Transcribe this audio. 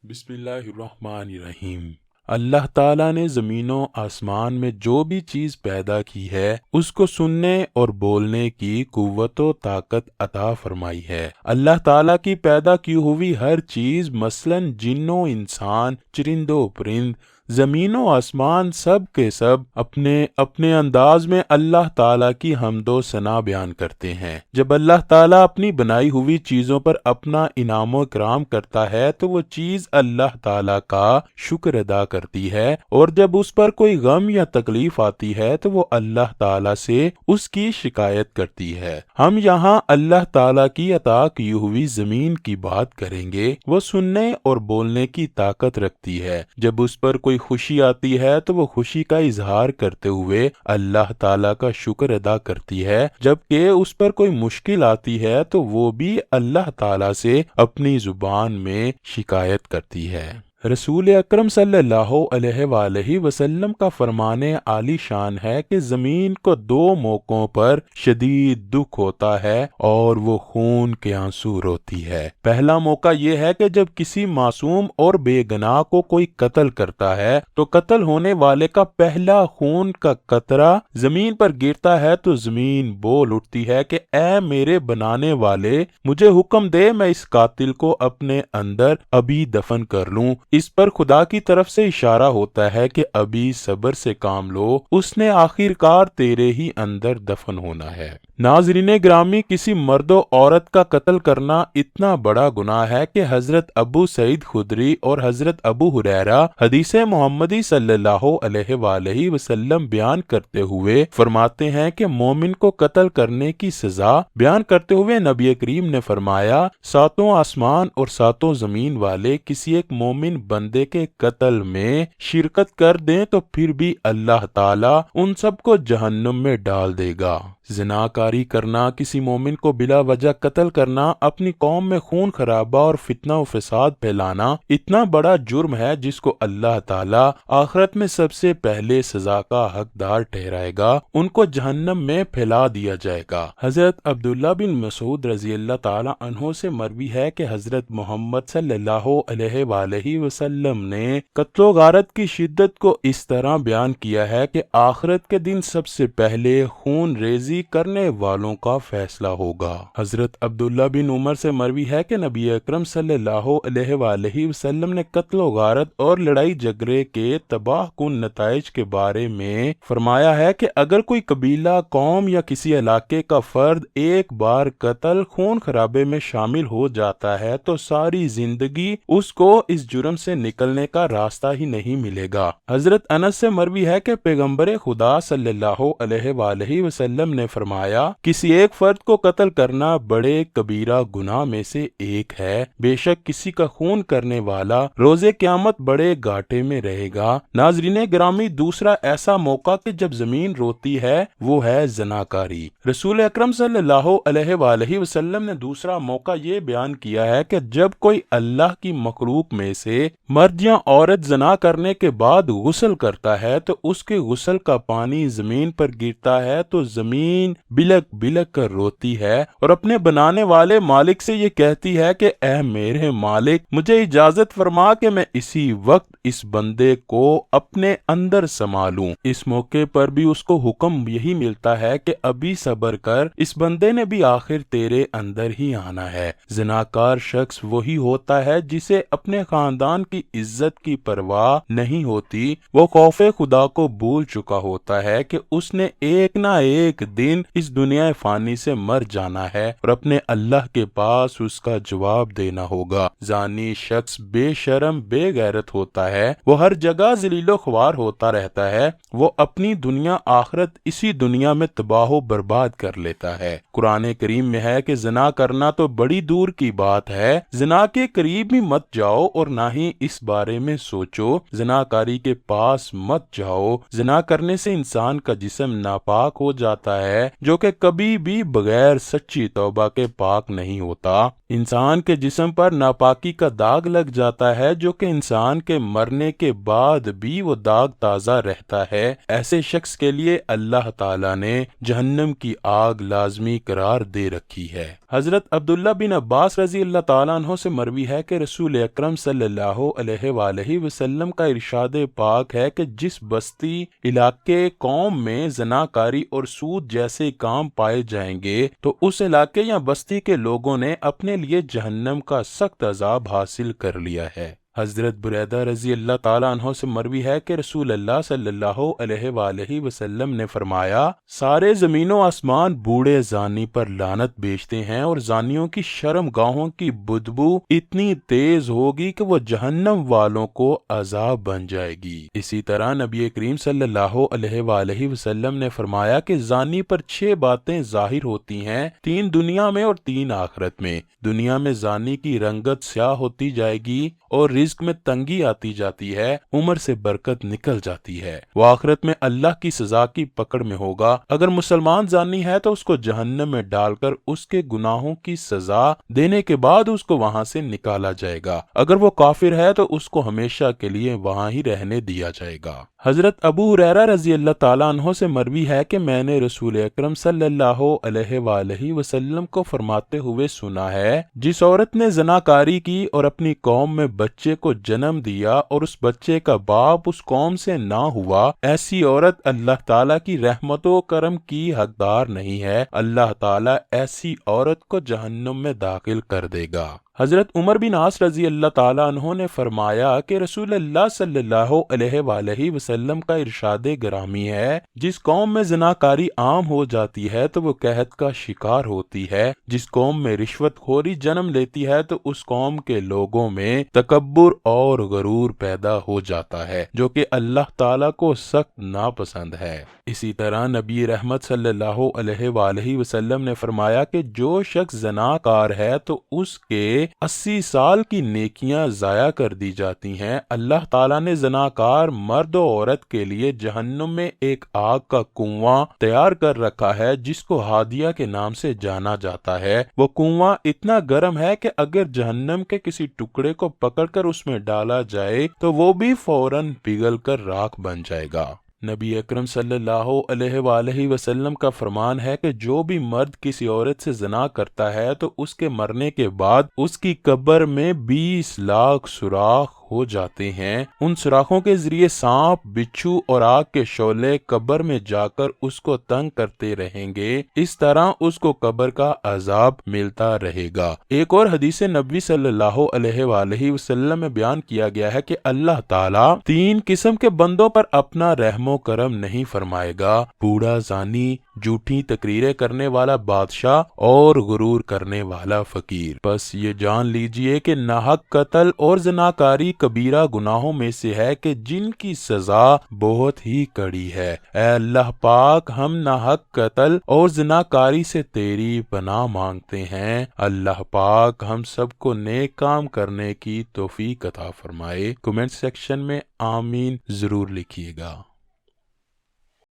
بسم اللہ الرحمن الرحیم۔ اللہ تعالیٰ نے زمین و آسمان میں جو بھی چیز پیدا کی ہے اس کو سننے اور بولنے کی قوت و طاقت عطا فرمائی ہے۔ اللہ تعالیٰ کی پیدا کی ہوئی ہر چیز مثلاً جن و انسان، چرند و پرند، زمین و آسمان، سب کے سب اپنے اپنے انداز میں اللہ تعالیٰ کی حمد و ثنا بیان کرتے ہیں۔ جب اللہ تعالیٰ اپنی بنائی ہوئی چیزوں پر اپنا انعام و اکرام کرتا ہے تو وہ چیز اللہ تعالیٰ کا شکر ادا کرتی ہے، اور جب اس پر کوئی غم یا تکلیف آتی ہے تو وہ اللہ تعالیٰ سے اس کی شکایت کرتی ہے۔ ہم یہاں اللہ تعالیٰ کی عطا کی ہوئی زمین کی بات کریں گے۔ وہ سننے اور بولنے کی طاقت رکھتی ہے۔ جب اس پر کوئی خوشی آتی ہے تو وہ خوشی کا اظہار کرتے ہوئے اللہ تعالیٰ کا شکر ادا کرتی ہے، جبکہ اس پر کوئی مشکل آتی ہے تو وہ بھی اللہ تعالیٰ سے اپنی زبان میں شکایت کرتی ہے۔ رسول اکرم صلی اللہ علیہ وآلہ وسلم کا فرمان عالی شان ہے کہ زمین کو دو موقعوں پر شدید دکھ ہوتا ہے اور وہ خون کے آنسو روتی ہے۔ پہلا موقع یہ ہے کہ جب کسی معصوم اور بے گناہ کو کوئی قتل کرتا ہے تو قتل ہونے والے کا پہلا خون کا قطرہ زمین پر گرتا ہے تو زمین بول اٹھتی ہے کہ اے میرے بنانے والے، مجھے حکم دے میں اس قاتل کو اپنے اندر ابھی دفن کر لوں۔ اس پر خدا کی طرف سے اشارہ ہوتا ہے کہ ابھی صبر سے کام لو، اس نے آخر کار تیرے ہی اندر دفن ہونا ہے۔ ناظرین گرامی، کسی مرد و عورت کا قتل کرنا اتنا بڑا گناہ ہے کہ حضرت ابو سعید خدری اور حضرت ابو ہریرہ حدیث محمدی صلی اللہ علیہ وآلہ وسلم بیان کرتے ہوئے فرماتے ہیں کہ مومن کو قتل کرنے کی سزا بیان کرتے ہوئے نبی کریم نے فرمایا، ساتوں آسمان اور ساتوں زمین والے کسی ایک مومن بندے کے قتل میں شرکت کر دیں تو پھر بھی اللہ تعالیٰ ان سب کو جہنم میں ڈال دے گا۔ زناکاری کرنا، کسی مومن کو بلا وجہ قتل کرنا، اپنی قوم میں خون خرابہ اور فتنہ و فساد پھیلانا اتنا بڑا جرم ہے جس کو اللہ تعالیٰ آخرت میں سب سے پہلے سزا کا حقدار ٹھہرائے گا، ان کو جہنم میں پھیلا دیا جائے گا۔ حضرت عبداللہ بن مسعود رضی اللہ تعالیٰ عنہ سے مروی ہے کہ حضرت محمد صلی اللہ علیہ وآلہ وسلم نے قتل و غارت کی شدت کو اس طرح بیان کیا ہے کہ آخرت کے دن سب سے پہلے خون ریزی کرنے والوں کا فیصلہ ہوگا۔ حضرت عبداللہ بن عمر سے مروی ہے کہ نبی اکرم صلی اللہ علیہ وآلہ وسلم نے قتل و غارت اور لڑائی جھگڑے کے تباہ کن نتائج کے بارے میں فرمایا ہے کہ اگر کوئی قبیلہ، قوم یا کسی علاقے کا فرد ایک بار قتل خون خرابے میں شامل ہو جاتا ہے تو ساری زندگی اس کو اس جرم سے نکلنے کا راستہ ہی نہیں ملے گا۔ حضرت انس سے مروی ہے کہ پیغمبر خدا صلی اللہ علیہ وآلہ وسلم نے فرمایا، کسی ایک فرد کو قتل کرنا بڑے کبیرہ گناہ میں سے ایک ہے، بے شک کسی کا خون کرنے والا روز قیامت بڑے گھاٹے میں رہے گا۔ ناظرین گرامی، دوسرا ایسا موقع کہ جب زمین روتی ہے وہ ہے زناکاری۔ رسول اکرم صلی اللہ علیہ وآلہ وسلم نے دوسرا موقع یہ بیان کیا ہے کہ جب کوئی اللہ کی مخلوق میں سے مرد یا عورت زنا کرنے کے بعد غسل کرتا ہے تو اس کے غسل کا پانی زمین پر گرتا ہے تو زمین بلک بلک کر روتی ہے اور اپنے بنانے والے مالک سے یہ کہتی ہے کہ اے میرے مالک، مجھے اجازت فرما کہ میں اسی وقت اس بندے کو اپنے اندر سنبھالوں۔ اس موقع پر بھی اس کو حکم یہی ملتا ہے کہ ابھی صبر کر، اس بندے نے بھی آخر تیرے اندر ہی آنا ہے۔ زناکار شخص وہی ہوتا ہے جسے اپنے خاندان کی عزت کی پرواہ نہیں ہوتی، وہ خوف خدا کو بھول چکا ہوتا ہے کہ اس نے ایک نہ ایک دن اس دنیا فانی سے مر جانا ہے اور اپنے اللہ کے پاس اس کا جواب دینا ہوگا۔ زانی شخص بے شرم بے غیرت ہوتا ہے، وہ ہر جگہ ذلیل و خوار ہوتا رہتا ہے، وہ اپنی دنیا آخرت اسی دنیا میں تباہ و برباد کر لیتا ہے۔ قرآن کریم میں ہے کہ زنا کرنا تو بڑی دور کی بات ہے، زنا کے قریب بھی مت جاؤ اور نہ ہی اس بارے میں سوچو، زناکاری کے پاس مت جاؤ۔ زنا کرنے سے انسان کا جسم ناپاک ہو جاتا ہے جو کہ کبھی بھی بغیر سچی توبہ کے پاک نہیں ہوتا۔ انسان کے جسم پر ناپاکی کا داغ لگ جاتا ہے جو کہ انسان کے مرنے کے بعد بھی وہ داغ تازہ رہتا ہے، ایسے شخص کے لیے اللہ تعالیٰ نے جہنم کی آگ لازمی قرار دے رکھی ہے۔ حضرت عبداللہ بن عباس رضی اللہ تعالیٰ عنہ سے مروی ہے کہ رسول اکرم صلی اللہ علیہ وآلہ وسلم کا ارشاد پاک ہے کہ جس بستی، علاقے، قوم میں زناکاری اور سود جیسے کام پائے جائیں گے تو اس علاقے یا بستی کے لوگوں نے اپنے لیے جہنم کا سخت عذاب حاصل کر لیا ہے۔ حضرت بریدہ رضی اللہ تعالیٰ عنہ سے مروی ہے کہ رسول اللہ صلی اللہ علیہ وآلہ وسلم نے فرمایا، سارے زمین و آسمان بوڑھے زانی پر لعنت بیچتے ہیں اور زانیوں کی شرم گاہوں کی بدبو اتنی تیز ہوگی کہ وہ جہنم والوں کو عذاب بن جائے گی۔ اسی طرح نبی کریم صلی اللہ علیہ وآلہ وسلم نے فرمایا کہ زانی پر 6 باتیں ظاہر ہوتی ہیں، 3 دنیا میں اور 3 آخرت میں۔ دنیا میں زانی کی رنگت سیاہ ہوتی جائے گی اور رزق میں تنگی آتی جاتی ہے، عمر سے برکت نکل جاتی ہے۔ وہ آخرت میں اللہ کی سزا کی پکڑ میں ہوگا۔ اگر مسلمان زانی ہے تو اس کو جہنم میں ڈال کر اس کے گناہوں کی سزا دینے کے بعد اس کو وہاں سے نکالا جائے گا۔ اگر وہ کافر ہے تو اس کو ہمیشہ کے لیے وہاں ہی رہنے دیا جائے گا۔ حضرت ابو ہریرہ رضی اللہ تعالیٰ عنہ سے مروی ہے کہ میں نے رسول اکرم صلی اللہ علیہ وآلہ وسلم کو فرماتے ہوئے سنا ہے، جس عورت نے زناکاری کی اور اپنی قوم میں بچے کو جنم دیا اور اس بچے کا باپ اس قوم سے نہ ہوا، ایسی عورت اللہ تعالیٰ کی رحمت و کرم کی حقدار نہیں ہے، اللہ تعالیٰ ایسی عورت کو جہنم میں داخل کر دے گا۔ حضرت عمر بن عاص رضی اللہ تعالیٰ عنہ نے فرمایا کہ رسول اللہ صلی اللہ علیہ وآلہ وسلم کا ارشاد گرامی ہے، جس قوم میں زناکاری عام ہو جاتی ہے تو وہ قحط کا شکار ہوتی ہے، جس قوم میں رشوت خوری جنم لیتی ہے تو اس قوم کے لوگوں میں تکبر اور غرور پیدا ہو جاتا ہے، جو کہ اللہ تعالیٰ کو سخت ناپسند ہے۔ اسی طرح نبی رحمت صلی اللہ علیہ وآلہ وسلم نے فرمایا کہ جو شخص زناکار ہے تو اس کے 80 سال کی نیکیاں ضائع کر دی جاتی ہیں۔ اللہ تعالیٰ نے زناکار مرد و عورت کے لیے جہنم میں ایک آگ کا کنواں تیار کر رکھا ہے جس کو ہادیہ کے نام سے جانا جاتا ہے۔ وہ کنواں اتنا گرم ہے کہ اگر جہنم کے کسی ٹکڑے کو پکڑ کر اس میں ڈالا جائے تو وہ بھی فوراً پگھل کر راکھ بن جائے گا۔ نبی اکرم صلی اللہ علیہ وآلہ وسلم کا فرمان ہے کہ جو بھی مرد کسی عورت سے زنا کرتا ہے تو اس کے مرنے کے بعد اس کی قبر میں 20 لاکھ سوراخ ہو جاتے ہیں۔ ان سوراخوں کے ذریعے سانپ، بچھو اور آگ کے شعلے قبر میں جا کر اس کو تنگ کرتے رہیں گے، اس طرح اس کو قبر کا عذاب ملتا رہے گا۔ ایک اور حدیث نبوی صلی اللہ علیہ وآلہ وسلم میں بیان کیا گیا ہے کہ اللہ تعالیٰ 3 قسم کے بندوں پر اپنا رحم و کرم نہیں فرمائے گا: بوڑھا زانی، جھوٹی تقریریں کرنے والا بادشاہ اور غرور کرنے والا فقیر۔ بس یہ جان لیجئے کہ ناحق قتل اور زناکاری کبیرہ گناہوں میں سے ہے کہ جن کی سزا بہت ہی کڑی ہے۔ اے اللہ پاک، ہم ناحق قتل اور زناکاری سے تیری پناہ مانگتے ہیں۔ اللہ پاک ہم سب کو نیک کام کرنے کی توفیق عطا فرمائے۔ کمنٹ سیکشن میں آمین ضرور لکھیے گا۔